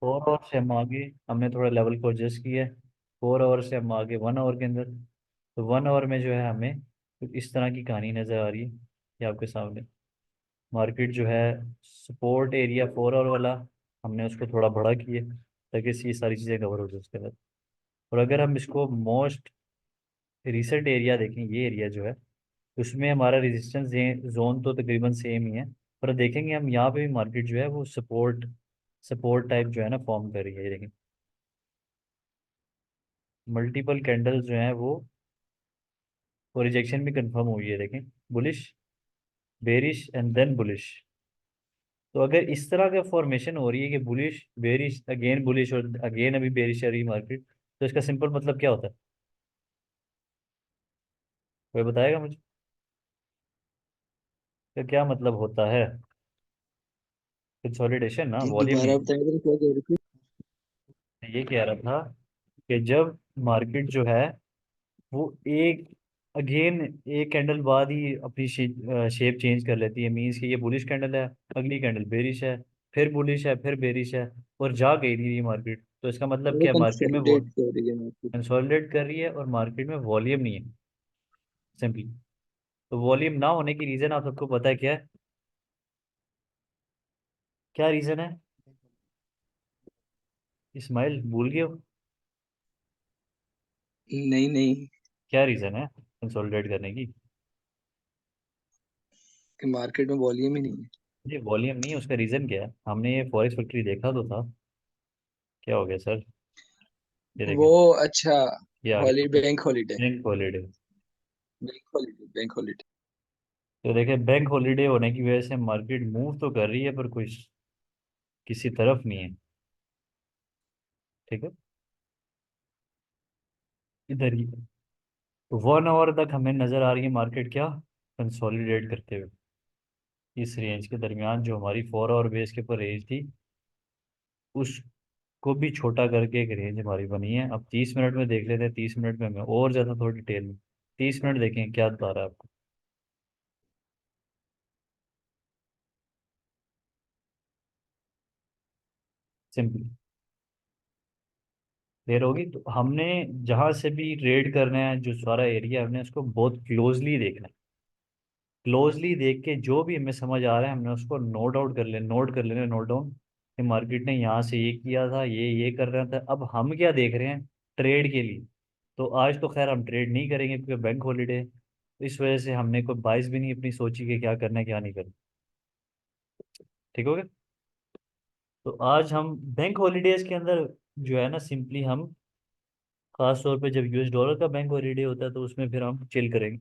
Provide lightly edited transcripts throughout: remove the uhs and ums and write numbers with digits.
4 our से हम आगे, हमने थोड़ा लेवल को एडजस्ट किया है। 4 आवर से हम आगे 1 आवर के अंदर। तो 1 आवर में जो है हमें कुछ इस तरह की कहानी नज़र आ रही है। ये आपके सामने मार्केट जो है, सपोर्ट एरिया 4 आवर वाला, हमने उसको थोड़ा बड़ा किया ताकि ये सारी चीज़ें कवर हो जाए उसके बाद। और अगर हम इसको मोस्ट रिसेंट एरिया देखें, ये एरिया जो है, उसमें हमारा रेजिस्टेंस जोन तो तकरीबन सेम ही है। पर देखेंगे हम यहाँ पे भी मार्केट जो है वो सपोर्ट सपोर्ट टाइप जो है ना फॉर्म कर रही है। ये देखें, मल्टीपल कैंडल्स जो हैं वो रिजेक्शन भी कंफर्म हुई है। देखें, bullish, bearish and then bullish. तो अगर इस तरह का फॉर्मेशन हो रही है कि बुलिश बेरिश अगेन बुलिश और अगेन अभी बेरिश आ रही है मार्केट, तो इसका सिंपल मतलब क्या होता है? कोई बताएगा मुझे तो क्या मतलब होता है? कंसोलिडेशन ना, जी वॉल्यूम दोबारा नहीं। बताया जरा, क्या कह रहे थे? मैं ये कह रहा था कि जब मार्केट जो है वो एक अगेन एक कैंडल बाद ही अपनी शेप चेंज कर लेती है, मीन्स कि ये बुलिश कैंडल है, अगली कैंडल बेरिश है, फिर बुलिश है, फिर बेरिश है, और जा गई थी ये मार्केट। तो इसका मतलब वो क्या है? मार्केट में वो कंसोलिडेट कर रही है मार्केट। कंसोलिडेट कर रही है और मार्केट में वॉल्यूम नहीं है, सिंपली। तो वॉल्यूम ना होने की रीजन आप सबको पता है क्या है? क्या रीजन है? इस्माइल भूल गए हो? नहीं नहीं, क्या रीजन है कंसोलिडेट करने की? कि मार्केट में वॉल्यूम ही नहीं है। ये वॉल्यूम नहीं है, उसका रीजन क्या है? हमने ये फॉरेक्स फैक्ट्री देखा तो था। क्या हो गया सर? ये वो, देखें, अच्छा, ये आ हॉलीडे, गया bank holiday. Bank holiday. Bank holiday, bank holiday. तो देखें, बैंक हॉलीडे होने की वजह से मार्केट मूव तो कर रही है पर कुछ किसी तरफ नहीं है। ठीक है, इधर ही 1 आवर तक हमें नजर आ रही है मार्केट क्या कंसोलिडेट करते हुए। इस रेंज के दरमियान जो हमारी 4 आवर बेस के ऊपर रेंज थी, उसको भी छोटा करके एक रेंज हमारी बनी है। अब 30 मिनट में देख लेते हैं, 30 मिनट में हमें और ज़्यादा थोड़ी डिटेल में 30 मिनट देखें क्या बता रहा है आपको। सिंपल क्लियर होगी। तो हमने जहां से भी रेड करना है, जो सारा एरिया हमने उसको बहुत क्लोजली देखना है। क्लोजली देख के जो भी हमें समझ आ रहा है हमने उसको नोट कर लेना, नोट डाउन कि मार्केट ने यहाँ से ये किया था, ये कर रहा था। अब हम क्या देख रहे हैं? ट्रेड के लिए। तो आज तो खैर हम ट्रेड नहीं करेंगे क्योंकि बैंक हॉलीडे है, तो इस वजह से हमने कोई बाइस भी नहीं अपनी सोची कि क्या करना है क्या नहीं करना। ठीक हो गया? तो आज हम बैंक हॉलीडेज के अंदर जो है ना, सिंपली हम खास तौर पे जब यूएस डॉलर का बैंक हॉलीडे होता है तो उसमें फिर हम चिल करेंगे।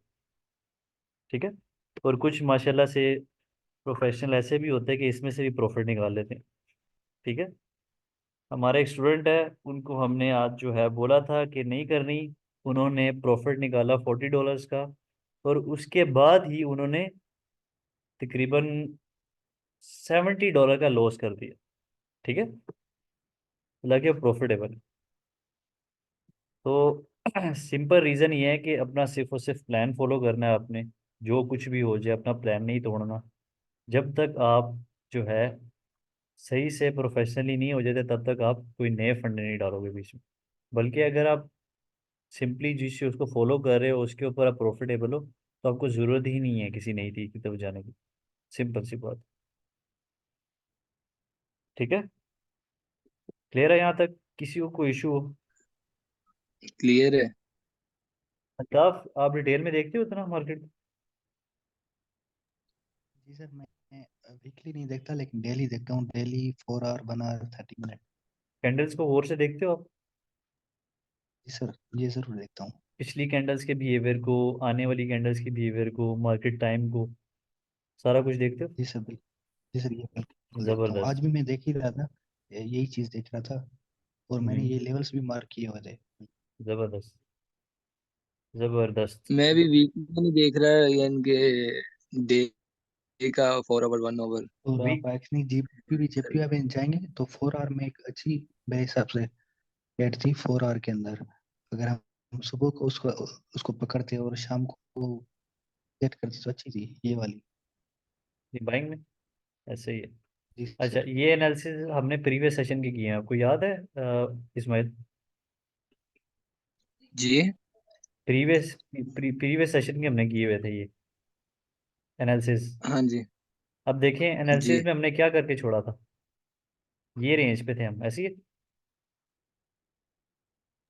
ठीक है। और कुछ माशाल्लाह से प्रोफेशनल ऐसे भी होते हैं कि इसमें से भी प्रॉफिट निकाल लेते हैं। ठीक है। हमारा एक स्टूडेंट है, उनको हमने आज जो है बोला था कि नहीं करनी, उन्होंने प्रॉफिट निकाला $40 का, और उसके बाद ही उन्होंने तकरीबन $70 का लॉस कर दिया। ठीक है, हालांकि प्रॉफिटेबल। तो सिंपल रीज़न ये है कि अपना सिर्फ और सिर्फ प्लान फॉलो करना है आपने। जो कुछ भी हो जाए अपना प्लान नहीं तोड़ना। जब तक आप जो है सही से प्रोफेशनली नहीं हो जाते तब तक आप कोई नए फंड नहीं डालोगे बीच में। बल्कि अगर आप सिंपली जिस चीज़ को फॉलो कर रहे हो उसके ऊपर आप प्रॉफिटेबल हो, तो आपको ज़रूरत ही नहीं है किसी नई चीज़ की तरफ जाने की। सिंपल सी बात। ठीक है, क्लियर है यहाँ तक? किसी को कोई इशू हो? क्लियर है। मतलब आप डिटेल में देखते हो इतना मार्केट? जी सर, मैं वीकली नहीं देखता लेकिन डेली देखता हूँ। Daily 4 hour 1 hour 30 minute. Candles को गौर से देखते हो आप? जी सर, ये जरूर देखता हूँ। पिछली कैंडल्स के बिहेवियर को, आने वाली कैंडल्स के बिहेवियर को, मार्केट टाइम को, सारा कुछ देखते हो? जी सर बिल्कुल। जी सर, ये बिल्कुल देखता हूँ। आज ज़बरदस्त। भी मैं देख ही रहा था, यही चीज देख रहा था। और मैंने हम्म, ये लेवल्स भी मार्क किए हुए थे। ज़बरदस्त, ज़बरदस्त। मैं भी वीक में नहीं देख रहा, यानी कि डे का 4 आवर 1 आवर। और वी आप एक्चुअली जीपी भी जब भी आप जाएंगे तो 4 आवर में एक अच्छी, मेरे हिसाब से रेट थी 4 आवर के अंदर। अगर हम सुबह को उसको उसको पकड़ते और शाम को सेट करते तो अच्छी थी ये वाली। बाइंग में ऐसे ही है। जी अच्छा, सर। ये एनालिसिस हमने प्रीवियस सेशन के किए हैं, आपको याद है इस्माइल? जी। प्रीवियस सेशन के हमने किए हुए थे ये एनालिसिस। हाँ जी। अब देखें जी। एनालिसिस में हमने क्या करके छोड़ा था। ये रेंज पे थे हम, ऐसी है।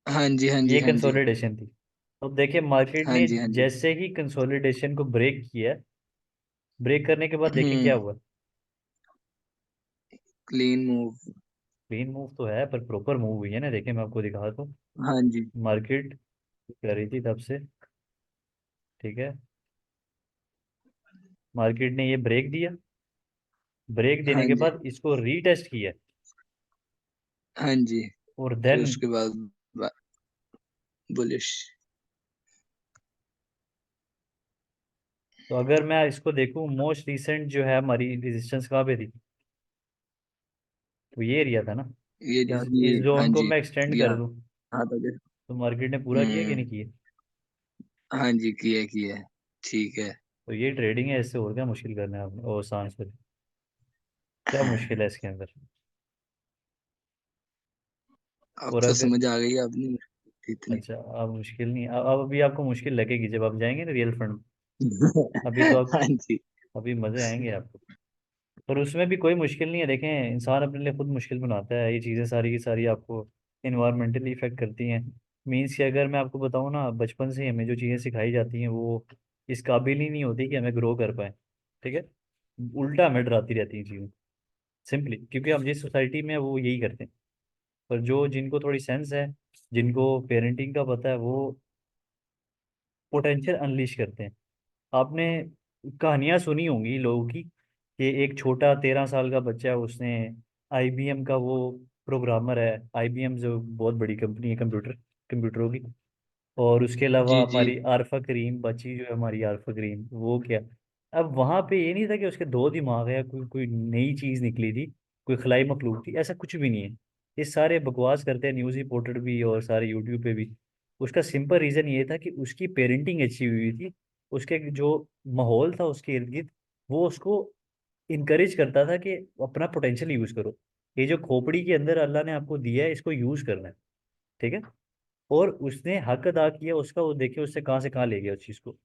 हाँ जी। हाँ जी। ये हाँ जी। कंसोलिडेशन थी। अब देखिए मार्केट हाँ ने जी। हाँ जी। जैसे ही कंसोलिडेशन को ब्रेक किया, ब्रेक करने के बाद देखिए क्या हम्म। हुआ। Clean move. क्लीन मूव तो है पर प्रॉपर मूव हुई है ना, देखिए मैं आपको दिखा दूँ। हाँ जी। मार्केट कर रही थी तब से, ठीक है। मार्केट ने ये ब्रेक दिया, ब्रेक देने हाँ के जी। बाद इसको रीटेस्ट किया, हाँ जी। और फिर देन उसके बाद बुलिश। तो अगर मैं इसको देखूं मोस्ट रिसेंट जो है हमारी रेजिस्टेंस कहाँ पे थी, तो ये एरिया था ना। ये इस जाती है। इस हाँ जोन को जी। मैं एक्सटेंड कर यहाँ। दूं हाँ तो फिर। तो मार्केट ने पूरा किया कि हम्म। नहीं किया। हाँ जी, किया किया। ठीक है। तो ये ट्रेडिंग है, इससे और क्या मुश्किल करना है आपने, और आसान से क्या मुश्किल है इसके अंदर। अब और तो अगर समझ आ गई आपने इतनी। अच्छा, अब मुश्किल नहीं, अब अभी आपको मुश्किल लगेगी जब आप जाएंगे ना रियल फंड। अभी तो आप, हाँ जी। अभी मजे आएंगे आपको। पर उसमें भी कोई मुश्किल नहीं है, देखें इंसान अपने लिए खुद मुश्किल बनाता है, ये चीज़ें सारी की सारी आपको इन्वायरमेंटली इफेक्ट करती हैं। मीन्स कि अगर मैं आपको बताऊँ ना, बचपन से ही हमें जो चीज़ें सिखाई जाती हैं वो इस काबिल ही नहीं होती कि हमें ग्रो कर पाए, ठीक है। उल्टा हमें डराती रहती हैं चीज़ें, सिंपली क्योंकि हम जिस सोसाइटी में हैं, वो यही करते हैं। पर जो जिनको थोड़ी सेंस है, जिनको पेरेंटिंग का पता है, वो पोटेंशियल अनलीश करते हैं। आपने कहानियां सुनी होंगी लोगों की कि एक छोटा 13 साल का बच्चा है, उसने आईबीएम का, वो प्रोग्रामर है, आईबीएम जो बहुत बड़ी कंपनी है कंप्यूटरों की। और उसके अलावा जी जी। हमारी आरफा करीम बच्ची जो है, हमारी आरफा करीम, वो क्या। अब वहां पे ये नहीं था कि उसके दो दिमाग है या कोई कोई नई चीज निकली थी, कोई खलाई मखलूक थी, ऐसा कुछ भी नहीं है। ये सारे बकवास करते हैं न्यूज़ रिपोर्टर भी और सारे यूट्यूब पे भी। उसका सिंपल रीजन ये था कि उसकी पेरेंटिंग अच्छी हुई थी, उसके जो माहौल था उसके इर्द गिर्द, वो उसको इनकरेज करता था कि अपना पोटेंशियल यूज करो। ये जो खोपड़ी के अंदर अल्लाह ने आपको दिया है, इसको यूज करना है, ठीक है। और उसने हक अदा किया उसका, वो देखिए उससे कहाँ से कहाँ ले गया उस चीज़ को।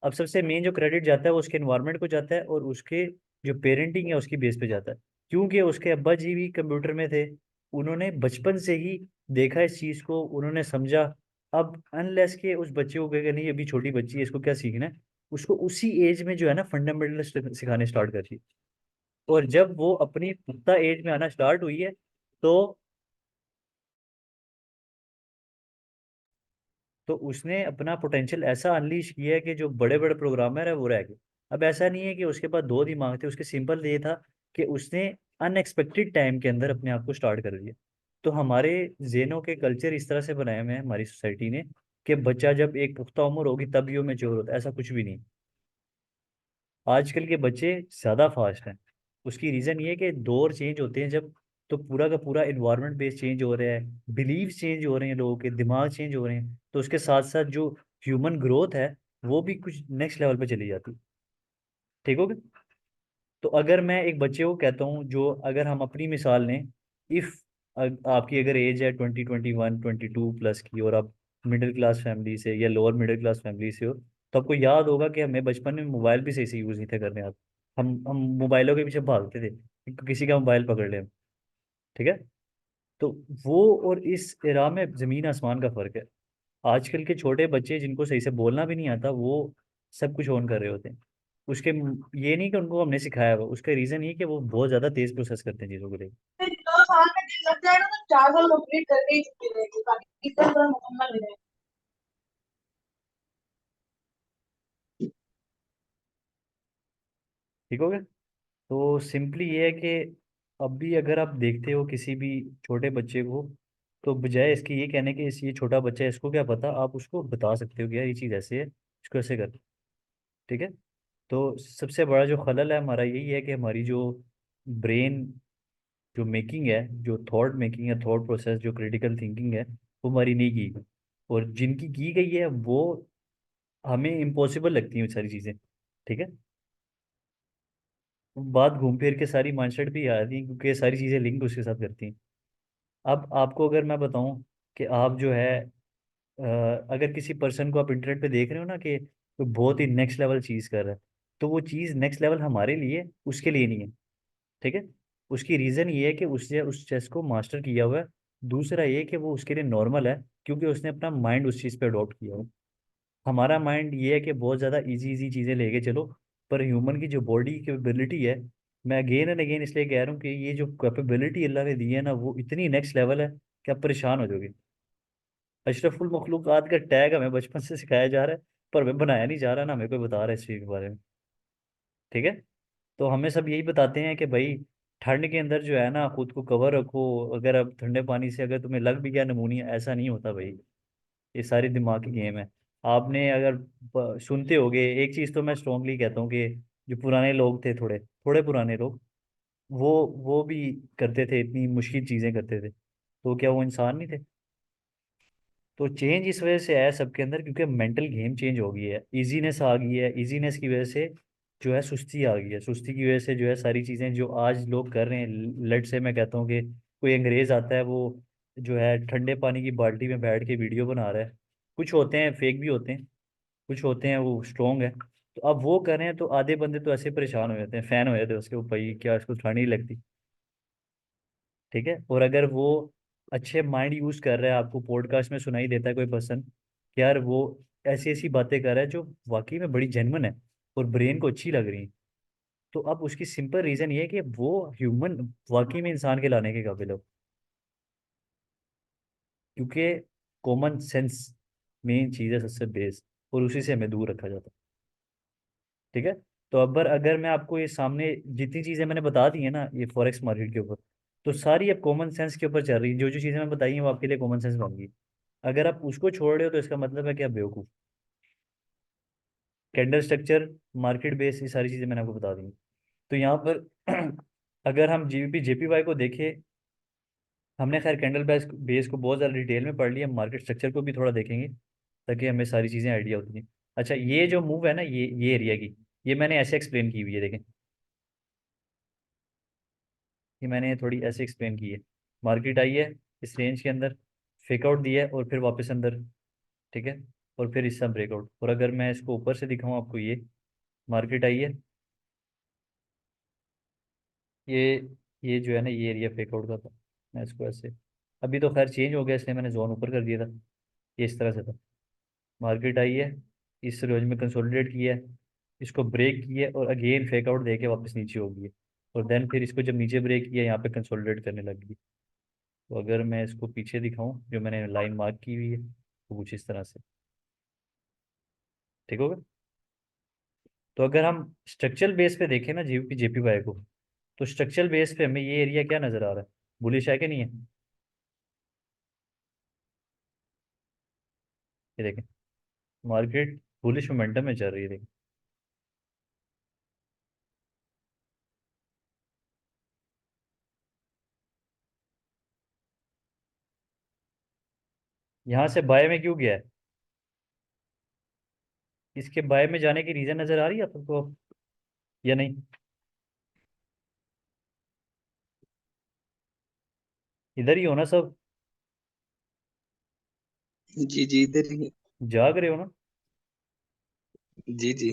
अब सबसे मेन जो क्रेडिट जाता है वो उसके एनवायरनमेंट को जाता है, और उसके जो पेरेंटिंग है उसकी बेस पे जाता है। क्योंकि उसके अब्बा जी भी कंप्यूटर में थे, उन्होंने बचपन से ही देखा इस चीज़ को, उन्होंने समझा। अब अनलेस के उस बच्चे को कहेगा नहीं अभी छोटी बच्ची है, इसको क्या सीखना है, उसको उसी एज में जो है ना फंडामेंटल सिखाने स्टार्ट करिए। और जब वो अपनी पुख्ता एज में आना स्टार्ट हुई है, तो उसने अपना पोटेंशियल ऐसा अनलीश किया है कि जो बड़े बड़े प्रोग्रामर है वो रह गए। अब ऐसा नहीं है कि उसके पास दो दिमाग थे, उसके सिंपल ये था कि उसने अनएक्सपेक्टेड टाइम के अंदर अपने आप को स्टार्ट कर दिया। तो हमारे जेनों के कल्चर इस तरह से बनाए हुए हैं हमारी सोसाइटी ने कि बच्चा जब एक पुख्ता उम्र होगी तभी वो मैच्योर होता है, ऐसा कुछ भी नहीं। आजकल के बच्चे ज़्यादा फास्ट हैं। उसकी रीज़न ये है कि दौर चेंज होते हैं जब, तो पूरा का पूरा इन्वायरमेंट बेस चेंज हो रहा है, बिलीव चेंज हो रहे हैं, लोगों के दिमाग चेंज हो रहे हैं, तो उसके साथ साथ जो ह्यूमन ग्रोथ है वो भी कुछ नेक्स्ट लेवल पे चली जाती है, ठीक हो गया। तो अगर मैं एक बच्चे को कहता हूँ, जो अगर हम अपनी मिसाल लें, इफ़ आपकी अगर एज है 20, 21, 22 प्लस की, और आप मिडिल क्लास फैमिली से या लोअर मिडिल क्लास फैमिली से हो, तो आपको याद होगा कि हमें बचपन में मोबाइल भी सही से यूज़ नहीं थे करने आते। हम मोबाइलों के पीछे भागते थे कि किसी का मोबाइल पकड़ ले हम, ठीक है। तो वो और इस एरा में ज़मीन आसमान का फ़र्क है। आजकल के छोटे बच्चे जिनको सही से बोलना भी नहीं आता, वो सब कुछ ऑन कर रहे होते हैं। उसके ये नहीं कि उनको हमने सिखाया हुआ, उसका रीज़न ये कि वो बहुत ज़्यादा तेज़ प्रोसेस करते हैं चीज़ों को लेकर। 2 साल में दिन लग जाएगा तो 4 साल कंप्लीट करके ही छुट्टी रहेगी, ताकि इस तरह मुकम्मल हो जाए। ठीक हो गया। तो सिंपली ये है कि अब भी अगर आप देखते हो किसी भी छोटे बच्चे को, तो बजाय इसके ये कहने कि इस ये छोटा बच्चा है इसको क्या पता, आप उसको बता सकते हो कि यार ये चीज़ ऐसे है, इसको ऐसे कर, ठीक है। तो सबसे बड़ा जो खलल है हमारा यही है कि हमारी जो ब्रेन जो मेकिंग है, जो थॉट मेकिंग है, थॉट प्रोसेस, जो क्रिटिकल थिंकिंग है, वो हमारी नहीं की गई। और जिनकी की गई है वो हमें इम्पॉसिबल लगती हैं वो सारी चीज़ें, ठीक है। बात घूम फिर के सारी माइंडसेट भी आ जाती है, क्योंकि ये सारी चीज़ें लिंक उसके साथ करती हैं। अब आपको अगर मैं बताऊं कि आप जो है अगर किसी पर्सन को आप इंटरनेट पे देख रहे हो ना कि वो बहुत ही नेक्स्ट लेवल चीज़ कर रहा है, तो वो चीज़ नेक्स्ट लेवल हमारे लिए उसके लिए नहीं है। ठीक है। उसकी रीज़न ये है कि उसने उस चेस को मास्टर किया हुआ है। दूसरा ये कि वो उसके लिए नॉर्मल है, क्योंकि उसने अपना माइंड उस चीज़ पे अडॉप्ट किया हुआ है। हमारा माइंड ये है कि बहुत ज़्यादा इजी इजी चीज़ें लेके चलो, पर ह्यूमन की जो बॉडी की कैपेबिलिटी है, मैं अगेन एंड अगेन इसलिए कह रहा हूँ कि ये जो कैपेबिलिटी अल्लाह ने दी है ना, वो इतनी नेक्स्ट लेवल है कि आप परेशान हो जाओगे। अशरफुल मखलूकात का टैग हमें बचपन से सिखाया जा रहा है, पर हमें बनाया नहीं जा रहा ना, हमें कोई बता रहा है इस चीज़ के बारे में। ठीक है। तो हमें सब यही बताते हैं कि भाई ठंड के अंदर जो है ना खुद को कवर रखो, अगर अब ठंडे पानी से अगर तुम्हें लग भी गया नमूनिया, ऐसा नहीं होता भाई। ये सारी दिमाग की गेम है। आपने अगर सुनते होगे, एक चीज़ तो मैं स्ट्रांगली कहता हूँ कि जो पुराने लोग थे, थोड़े थोड़े पुराने लोग, वो भी करते थे, इतनी मुश्किल चीज़ें करते थे, तो क्या वो इंसान नहीं थे? तो चेंज इस वजह से आया सबके अंदर, क्योंकि मेंटल गेम चेंज हो गई है, इजीनेस आ गई है। इजीनेस की वजह से जो है सुस्ती आ गई है, सुस्ती की वजह से जो है सारी चीज़ें जो आज लोग कर रहे हैं, लेट से मैं कहता हूँ कि कोई अंग्रेज आता है, वो जो है ठंडे पानी की बाल्टी में बैठ के वीडियो बना रहा है। कुछ होते हैं फेक भी होते हैं, कुछ होते हैं वो स्ट्रोंग है। तो अब वो कर रहे हैं, तो आधे बंदे तो ऐसे परेशान हो जाते हैं, फैन हो जाते हैं उसके, वो भाई क्या इसको ठंड नहीं लगती। ठीक है। और अगर वो अच्छे माइंड यूज कर रहा है, आपको पॉडकास्ट में सुनाई देता है कोई पर्सन कि यार वो ऐसी ऐसी बातें कर रहा है जो वाकई में बड़ी जेन्युइन है और ब्रेन को अच्छी लग रही है, तो अब उसकी सिंपल रीजन ये है कि वो ह्यूमन वाकई में इंसान के लाने के काबिल हो, क्योंकि कॉमन सेंस मेन चीज़ है सबसे बेस, और उसी से हमें दूर रखा जाता है। ठीक है। तो अगर अगर मैं आपको ये सामने जितनी चीज़ें मैंने बता दी है ना ये फॉरेक्स मार्केट के ऊपर, तो सारी अब कॉमन सेंस के ऊपर चल रही है। जो जो चीज़ें मैं बताई हैं वो आपके लिए कॉमन सेंस बन गई। अगर आप उसको छोड़ रहे हो तो इसका मतलब है कि आप बेवकूफ़। कैंडल स्ट्रक्चर, मार्केट बेस, ये सारी चीज़ें मैंने आपको बता दी। तो यहाँ पर अगर हम जीबीपी जेपीवाई को देखें, हमने खैर कैंडल बेस बेस को बहुत ज़्यादा डिटेल में पढ़ लिया, मार्केट स्ट्रक्चर को भी थोड़ा देखेंगे ताकि हमें सारी चीज़ें आइडिया होती हैं। अच्छा, ये जो मूव है ना, ये एरिया की, ये मैंने ऐसे एक्सप्लेन की हुई है, देखें। ये मैंने थोड़ी ऐसे एक्सप्लेन की है। मार्केट आई है इस रेंज के अंदर, फेकआउट दिया है और फिर वापस अंदर। ठीक है। और फिर इसका ब्रेकआउट, और अगर मैं इसको ऊपर से दिखाऊं आपको, ये मार्केट आई है, ये ये जो है ना ये एरिया फेकआउट का था। मैं इसको ऐसे, अभी तो खैर चेंज हो गया इसलिए मैंने जोन ऊपर कर दिया था। ये इस तरह से था। मार्केट आई है, इस रेंज में कंसोलिडेट किया है, इसको ब्रेक किया है और अगेन फेकआउट दे के वापस नीचे हो गई है। और देन फिर इसको जब नीचे ब्रेक किया, यहाँ पे कंसोलिडेट करने लग गई। तो अगर मैं इसको पीछे दिखाऊं, जो मैंने लाइन मार्क की हुई है, तो कुछ इस तरह से। ठीक होगा। तो अगर हम स्ट्रक्चरल बेस पे देखें ना जीपी जेपीवाई को, तो स्ट्रक्चरल बेस पे हमें ये एरिया क्या नजर आ रहा है? बुलिश है कि नहीं है? ये देखें, मार्केट बुलिश मोमेंटम में चल रही है, देखें। यहाँ से बाय में क्यों गया है? इसके बाय में जाने की रीजन नजर आ रही है आपको या नहीं? इधर ही हो ना सब? जी जी, इधर ही। जाग रहे हो ना? जी जी।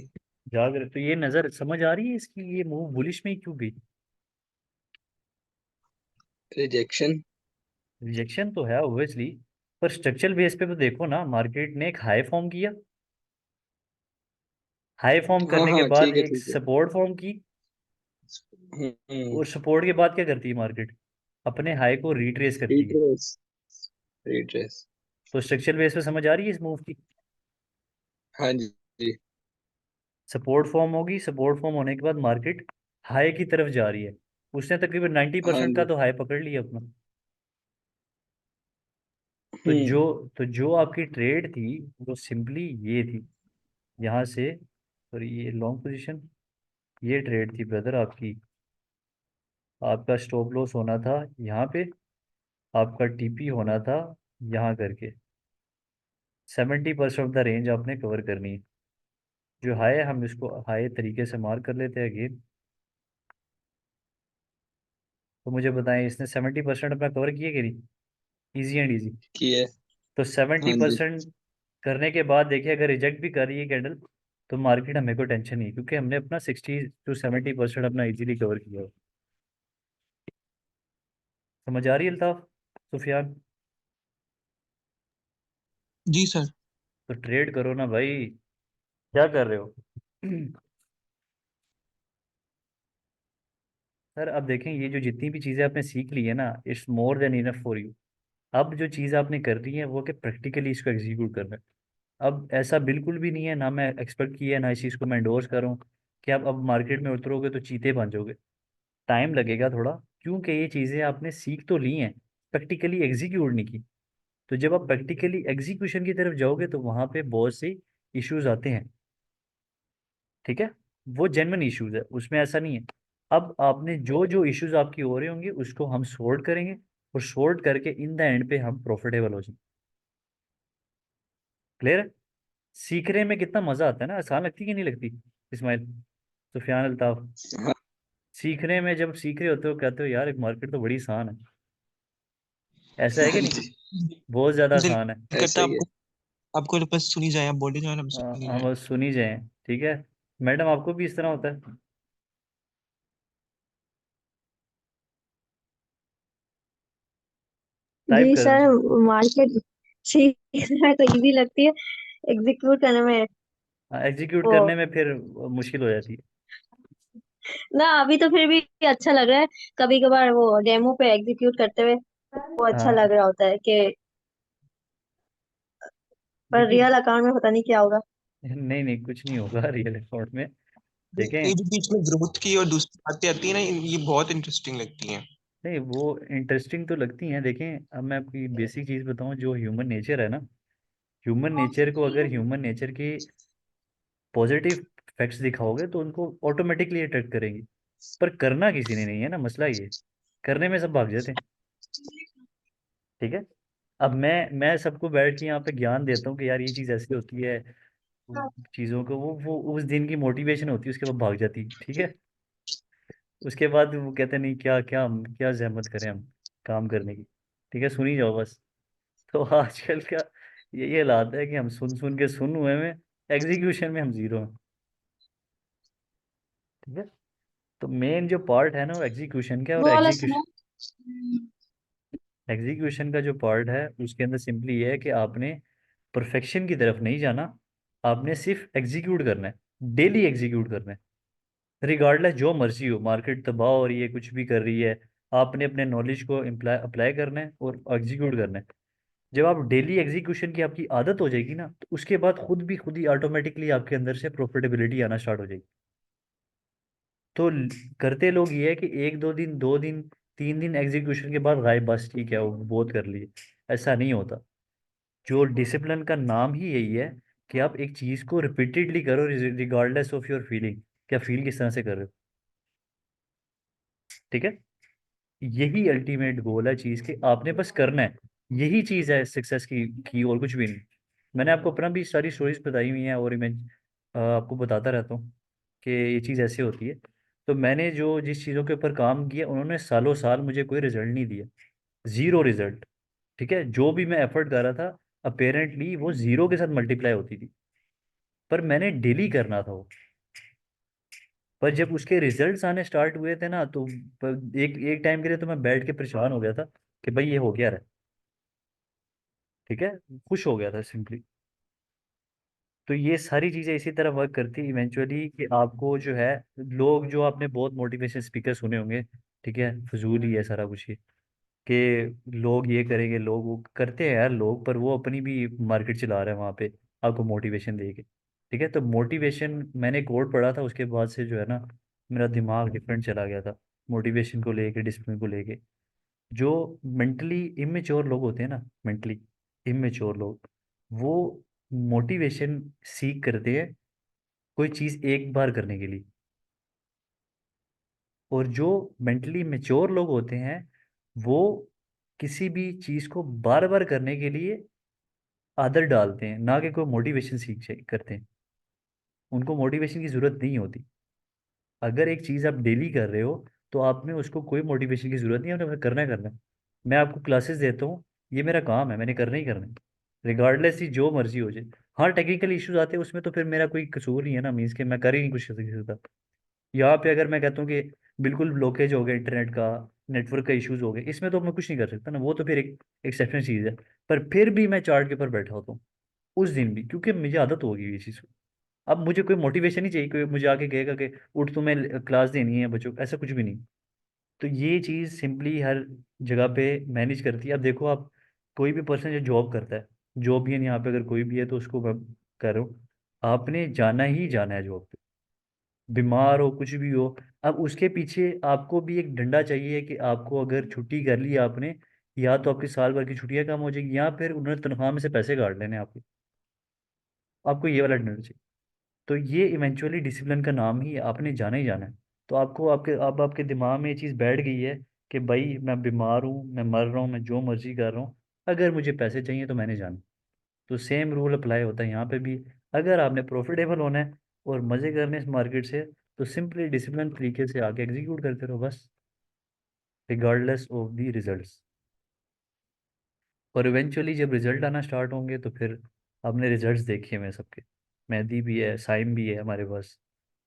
जाग रहे तो ये नजर समझ आ रही है इसकी, ये मूव बुलिश में ही क्यों गई? रिजेक्शन। रिजेक्शन तो है ऑब्वियसली, पर स्ट्रक्चरल बेस पे तो देखो ना, मार्केट ने एक हाई फॉर्म किया, हाई फॉर्म हाँ करने के हाँ, बाद ठीक है एक ठीक है। सपोर्ट फॉर्म की, हम्म। और सपोर्ट के बाद क्या करती है मार्केट? अपने हाई को रिट्रेस करती है। रिट्रेस। रिट्रेस। तो स्ट्रक्चरल बेस पे समझ आ रही है इस मूव की? हाँ जी जी। सपोर्ट फॉर्म होगी, सपोर्ट फॉर्म होने के बाद मार्केट हाई की तरफ जा रही है। उसने तकरीबन नाइन्टी हाँ परसेंट का जी। तो हाई पकड़ लिया अपना। तो हम्म। जो आपकी ट्रेड थी वो सिंपली ये थी, यहाँ से, और ये लॉन्ग पोजीशन, ये ट्रेड थी ब्रदर आपकी। आपका स्टॉप लॉस होना था यहाँ पे, आपका टीपी होना था यहाँ करके। 70% ऑफ द रेंज आपने कवर करनी है। जो हाई है हम इसको हाई तरीके से मार्क कर लेते हैं अगेन। तो मुझे बताएं, इसने 70% अपना कवर किया कि नहीं? Easy and easy. की है। तो सेवेंटी हाँ जी। परसेंट करने के बाद देखिए, अगर रिजेक्ट भी कर रही है कैंडल, तो मार्केट हमें को टेंशन नहीं, क्योंकि हमने अपना 60 to 70% अपना इजीली कवर किया हो। समझ आ रही है अल्ताफ, सुफियान? जी सर। तो ट्रेड करो ना भाई, क्या कर रहे हो? सर अब देखें, ये जो जितनी भी चीज़ें आपने सीख ली है ना, it's more than enough for you. अब जो चीज़ आपने कर रही है वो कि प्रैक्टिकली इसको एग्जीक्यूट करना है। अब ऐसा बिल्कुल भी नहीं है, ना मैं एक्सपेक्ट किया है, ना इस चीज़ को मैं एंडोर्स कर रहा हूँ कि आप अब मार्केट में उतरोगे तो चीते बन जाओगे। टाइम लगेगा थोड़ा, क्योंकि ये चीज़ें आपने सीख तो ली हैं, प्रैक्टिकली एग्जीक्यूट नहीं की। तो जब आप प्रैक्टिकली एग्जीक्यूशन की तरफ जाओगे तो वहाँ पे बहुत से इश्यूज आते हैं, ठीक है? वो जेन्युइन इश्यूज है, उसमें ऐसा नहीं है। अब आपने जो जो इश्यूज आपकी हो रहे होंगे उसको हम सॉर्ट करेंगे, और सॉर्ट करके इन द एंड पे हम प्रॉफिटेबल हो जाएंगे। क्लियर है? सीखने में कितना मजा आता है ना, आसान लगती कि नहीं लगती? इस्माइल, सुफियान, अल्ताफ, हाँ सीखने में जब सीख रहे होते हो कहते हो यार एक मार्केट तो बड़ी आसान है। ऐसा है हाँ कि नहीं? जी। बहुत ज्यादा दिल आसान है। करता ऐसा है ही है। आपको आपको तो बस सुनी जाए, आप बोले जाए ना, बस सुनी हम जाए। बस सुनी जाए, ठीक है? मैडम आपको भी इस तरह होता है? टाइप जी कर। सर। मार्केट सीखना तो इजी लगती है, एग्जीक्यूट करने में एग्जीक्यूट वो करने में फिर मुश्किल हो जाती है। ना। अभी तो फिर भी अच्छा लग रहा है, कभी कभार वो डेमो पे एग्जीक्यूट करते हुए वो अच्छा हाँ लग रहा होता है कि, पर देखिए, रियल अकाउंट में पता नहीं क्या होगा। नहीं नहीं कुछ नहीं होगा रियल अकाउंट में। ये देखें, जो बीच में ग्रोथ की और दूसरी बातें आती है ना, ये बहुत इंटरेस्टिंग लगती हैं। नहीं वो इंटरेस्टिंग तो लगती हैं। देखें, अब मैं आपकी बेसिक चीज़ बताऊं, जो ह्यूमन नेचर है ना, ह्यूमन नेचर को अगर ह्यूमन नेचर की पॉजिटिव फैक्ट्स दिखाओगे तो उनको ऑटोमेटिकली अट्रैक्ट करेंगी। पर करना किसी ने नहीं है ना, मसला ये। करने में सब भाग जाते हैं, ठीक है? अब मैं सबको बैठ के यहाँ पे ज्ञान देता हूँ कि यार ये चीज़ ऐसी होती है, चीज़ों को वो उस दिन की मोटिवेशन होती है, उसके बाद भाग जाती है, ठीक है? उसके बाद वो कहते नहीं, क्या क्या क्या जहमत करें हम काम करने की। ठीक है, सुनी जाओ बस। तो आजकल का यही हालात है कि हम सुन सुन के सुन हुए में, एग्जीक्यूशन में हम जीरो हैं, ठीक है? तो मेन जो पार्ट है ना वो एग्जीक्यूशन का है, और वो वाला सुना। एग्जीक्यूशन का जो पार्ट है उसके अंदर सिंपली ये है कि आपने परफेक्शन की तरफ नहीं जाना, आपने सिर्फ एग्जीक्यूट करना है, डेली एग्जीक्यूट करना है। रिगार्डलेस जो मर्जी हो, मार्केट तबाह हो रही है, कुछ भी कर रही है, आपने अपने नॉलेज को अप्लाई करना है और एग्जीक्यूट करना है। जब आप डेली एग्जीक्यूशन की आपकी आदत हो जाएगी ना, तो उसके बाद खुद ही ऑटोमेटिकली आपके अंदर से प्रॉफिटेबिलिटी आना स्टार्ट हो जाएगी। तो करते लोग ये है कि एक दो दिन, 2 दिन, 3 दिन एग्जीक्यूशन के बाद गायब, बस ठीक है वो बहुत कर लिए। ऐसा नहीं होता। जो डिसिप्लिन का नाम ही यही है कि आप एक चीज़ को रिपीटेडली करो, रिगार्डलेस ऑफ योर फीलिंग, क्या फील किस तरह से कर रहे हो, ठीक है? यही अल्टीमेट गोल है चीज़ के, आपने बस करना है। यही चीज़ है सक्सेस की और कुछ भी नहीं। मैंने आपको अपना भी सारी स्टोरीज बताई हुई हैं, और मैं आपको बताता रहता हूँ कि ये चीज़ ऐसे होती है। तो मैंने जो जिस चीज़ों के ऊपर काम किया, उन्होंने सालों साल मुझे कोई रिजल्ट नहीं दिया, ज़ीरो रिजल्ट, ठीक है? जो भी मैं एफर्ट कर रहा था, अपेरेंटली वो ज़ीरो के साथ मल्टीप्लाई होती थी, पर मैंने डेली करना था वो। पर जब उसके रिजल्ट्स आने स्टार्ट हुए थे ना, तो एक एक टाइम के लिए तो मैं बैठ के परेशान हो गया था कि भाई ये हो गया रहा, ठीक है? खुश हो गया था सिंपली। तो ये सारी चीज़ें इसी तरह वर्क करती है इवेंचुअली, कि आपको जो है, लोग जो आपने बहुत मोटिवेशन स्पीकर सुने होंगे, ठीक है, फजूल ही है सारा कुछ ये, कि लोग ये करेंगे, लोग वो करते हैं यार लोग, पर वो अपनी भी मार्केट चला रहे हैं वहाँ पे आपको मोटिवेशन दे के, ठीक है? तो मोटिवेशन, मैंने कोड पढ़ा था, उसके बाद से जो है ना, मेरा दिमाग डिफरेंट चला गया था मोटिवेशन को लेके, डिसिप्लिन को लेके। जो मेंटली इमेच्योर लोग होते हैं ना, मेंटली इमेच्योर लोग, वो मोटिवेशन सीख करते हैं कोई चीज़ एक बार करने के लिए। और जो मेंटली मेच्योर लोग होते हैं, वो किसी भी चीज़ को बार बार करने के लिए आदत डालते हैं, ना कि कोई मोटिवेशन करते हैं। उनको मोटिवेशन की ज़रूरत नहीं होती। अगर एक चीज़ आप डेली कर रहे हो, तो आप में उसको कोई मोटिवेशन की ज़रूरत नहीं है, उन्हें करना है करना है। मैं आपको क्लासेस देता हूँ, ये मेरा काम है, मैंने करना ही करना है, रिगार्डलेस ही जो मर्जी हो जाए। हाँ टेक्निकल इश्यूज आते हैं उसमें, तो फिर मेरा कोई कसूर नहीं है ना, मीन्स के मैं कर ही नहीं कुछ किसी का। यहाँ पे अगर मैं कहता हूँ कि बिल्कुल ब्लॉकेज हो गया इंटरनेट का, नेटवर्क का इश्यूज हो गए, इसमें तो मैं कुछ नहीं कर सकता ना, वो तो फिर एक एक्सेप्शनल चीज़ है। पर फिर भी मैं चार्ट के ऊपर बैठा होता हूँ उस दिन भी, क्योंकि मुझे आदत होगी ये चीज़। अब मुझे कोई मोटिवेशन नहीं चाहिए, कोई मुझे आके कहेगा कि उठ तुम्हें क्लास देनी है बच्चों को, ऐसा कुछ भी नहीं। तो ये चीज़ सिंपली हर जगह पे मैनेज करती है। अब देखो आप, कोई भी पर्सन जो जॉब करता है, जॉबियन यहाँ पे अगर कोई भी है तो उसको मैं कह रहा हूँ, आपने जाना ही जाना है जॉब पे, बीमार हो कुछ भी हो। अब उसके पीछे आपको भी एक डंडा चाहिए कि आपको अगर छुट्टी कर ली आपने, या तो आपकी साल भर की छुट्टियां कम हो जाएगी, या फिर उन्होंने तनख्वाह में से पैसे काट लेने आपके, आपको ये वाला डंडा चाहिए। तो ये इवेंचुअली डिसिप्लिन का नाम ही है, आपने जाना ही जाना है। तो आपको आपके अब आपके दिमाग में ये चीज़ बैठ गई है कि भाई मैं बीमार हूँ, मैं मर रहा हूँ, मैं जो मर्जी कर रहा हूँ, अगर मुझे पैसे चाहिए तो मैंने जाना। तो सेम रूल अप्लाई होता है यहाँ पे भी। अगर आपने प्रॉफिटेबल होना है और मज़े करने इस मार्केट से, तो सिंपली डिसिप्लिन तरीके से आगे एग्जीक्यूट करते रहो बस, रिगार्डलेस ऑफ द रिजल्ट्स। और इवेंचुअली जब रिजल्ट आना स्टार्ट होंगे तो फिर आपने रिजल्ट्स देखे हुए हैं सबके, मेहदी भी है, साइम भी है हमारे पास,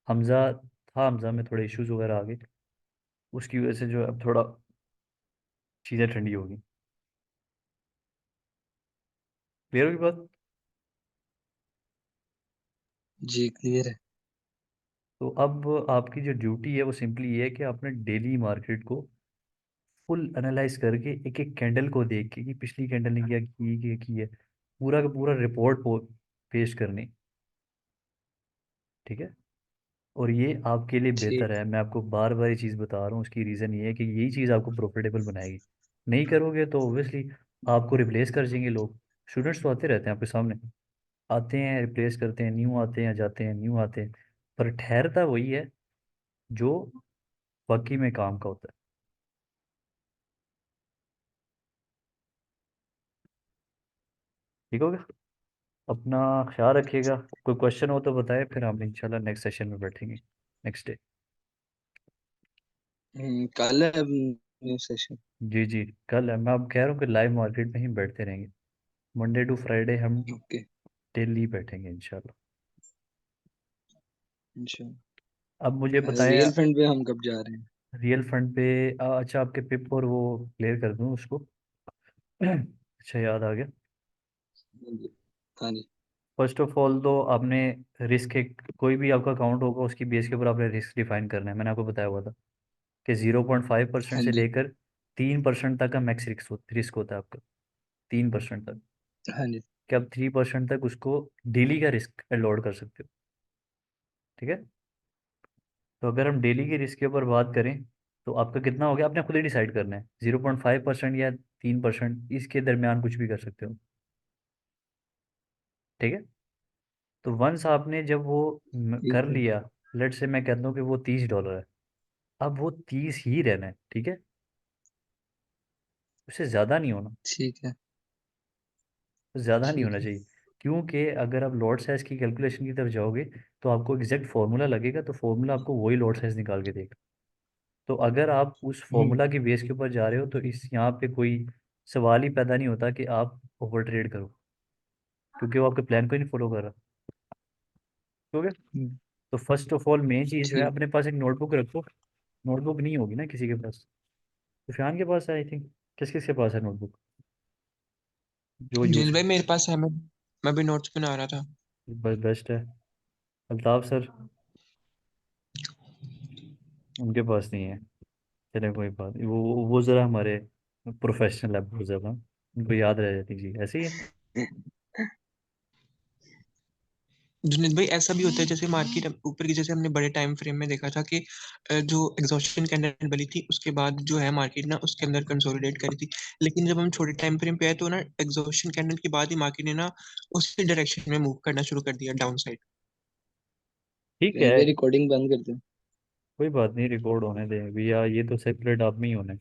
हमज़ा था, हमज़ा में थोड़े इश्यूज वगैरह आ गए, उसकी वजह से जो है अब थोड़ा चीज़ें ठंडी होगी। क्लियर होगी बात? जी क्लियर है। तो अब आपकी जो ड्यूटी है वो सिंपली ये है कि आपने डेली मार्केट को फुल एनालाइज करके एक एक कैंडल को देख के कि पिछली कैंडल ने क्या की है, पूरा का पूरा रिपोर्ट पेश करनी। ठीक है? और ये आपके लिए बेहतर ठीक। है, मैं आपको बार बार ये चीज़ बता रहा हूँ, उसकी रीज़न ये है कि यही चीज़ आपको प्रॉफिटेबल बनाएगी। नहीं करोगे तो ऑब्वियसली आपको रिप्लेस कर देंगे लोग। स्टूडेंट्स तो आते रहते हैं आपके सामने, आते हैं रिप्लेस करते हैं, न्यू आते हैं जाते हैं, न्यू आते हैं, पर ठहरता वही है जो बाकी में काम का होता है। ठीक हो गया? अपना ख्याल रखिएगा, कोई क्वेश्चन हो तो बताएं, फिर हम इंशाल्लाह नेक्स्ट सेशन में बैठेंगे नेक्स्ट डे। कल है न्यू सेशन। जी जी, कल है, मैं अब कह रहा हूँ कि लाइव मार्केट में ही बैठते रहेंगे, मंडे टू फ्राइडे हम ओके। डेली बैठेंगे इंशाल्लाह। इंशाल्लाह। अब मुझे बताएं, रियल फंड पे हम कब जा रहे हैं? रियल फंड पे अच्छा आपके पिप और वो क्लियर कर दूँ उसको। अच्छा याद आ गया। हाँ जी। हाँ जी। फर्स्ट ऑफ ऑल तो आपने रिस्क, एक कोई भी आपका अकाउंट होगा उसकी बेस के ऊपर आपने रिस्क डिफाइन करना है। मैंने आपको बताया हुआ था कि 0.5% हाँ से जी। लेकर 3% तक का मैक्स रिस्क होता है आपका, 3% तक। हाँ जी। कि आप 3% तक उसको डेली का रिस्क अलॉट कर सकते हो। ठीक है? तो अगर हम डेली के रिस्क के ऊपर बात करें, तो आपका कितना हो गया आपने खुद ही डिसाइड करना है, 0.5% या 3%, इसके दरमियान कुछ भी कर सकते हो। ठीक है? तो वंस आपने जब वो ठीक कर है। लिया, लेट से मैं कहता हूँ कि वो $30 है, अब वो 30 ही रहना है। ठीक है? उससे ज़्यादा नहीं होना, ठीक है। ज़्यादा नहीं ठीक होना है। चाहिए। क्योंकि अगर आप लॉट साइज़ की कैलकुलेशन की तरफ जाओगे तो आपको एग्जैक्ट फार्मूला लगेगा, तो फार्मूला आपको वही लॉट साइज़ निकाल के देगा। तो अगर आप उस हम्म। फॉर्मूला की बेस के ऊपर जा रहे हो तो इस यहाँ पे कोई सवाल ही पैदा नहीं होता कि आप ओवर ट्रेड करो, क्योंकि वो आपके प्लान को ही नहीं फॉलो कर रहा। ठीक है? हम्म, तो फर्स्ट ऑफ ऑल मेन चीज़ जो है, ठीक। अपने पास एक नोटबुक रखो। नोटबुक नहीं होगी ना किसी के पास, सुफियान के पास है आई थिंक, किस किस के पास है नोटबुक जो यूज़ जिन भाई कर। मेरे पास है, मैं भी नोट्स बना रहा था। बस बेस्ट है। अल्ताफ सर, उनके पास नहीं है। चले कोई बात नहीं, वो ज़रा हमारे प्रोफेशनल है बहुत ज़्यादा, उनको याद रह जाती जी, ऐसे ही है। जुनेद भाई ऐसा भी होता है जैसे मार्केट ऊपर की, जैसे हमने बड़े टाइम फ्रेम में देखा था कि जो एग्जॉस्शन कैंडल बनी थी उसके बाद जो है मार्केट ना उसके अंदर कंसोलिडेट करी थी। लेकिन जब हम छोटे टाइम फ्रेम पे आए तो ना एग्जॉस्शन कैंडल के बाद ही मार्केट ने ना उसी डायरेक्शन में मूव करना शुरू कर दिया डाउन साइड। ठीक यहीं है, पे रिकॉर्डिंग बंद कर दो। कोई बात नहीं, रिकॉर्ड होने दें भैया, ये तो सेपरेट आप में ही होना है।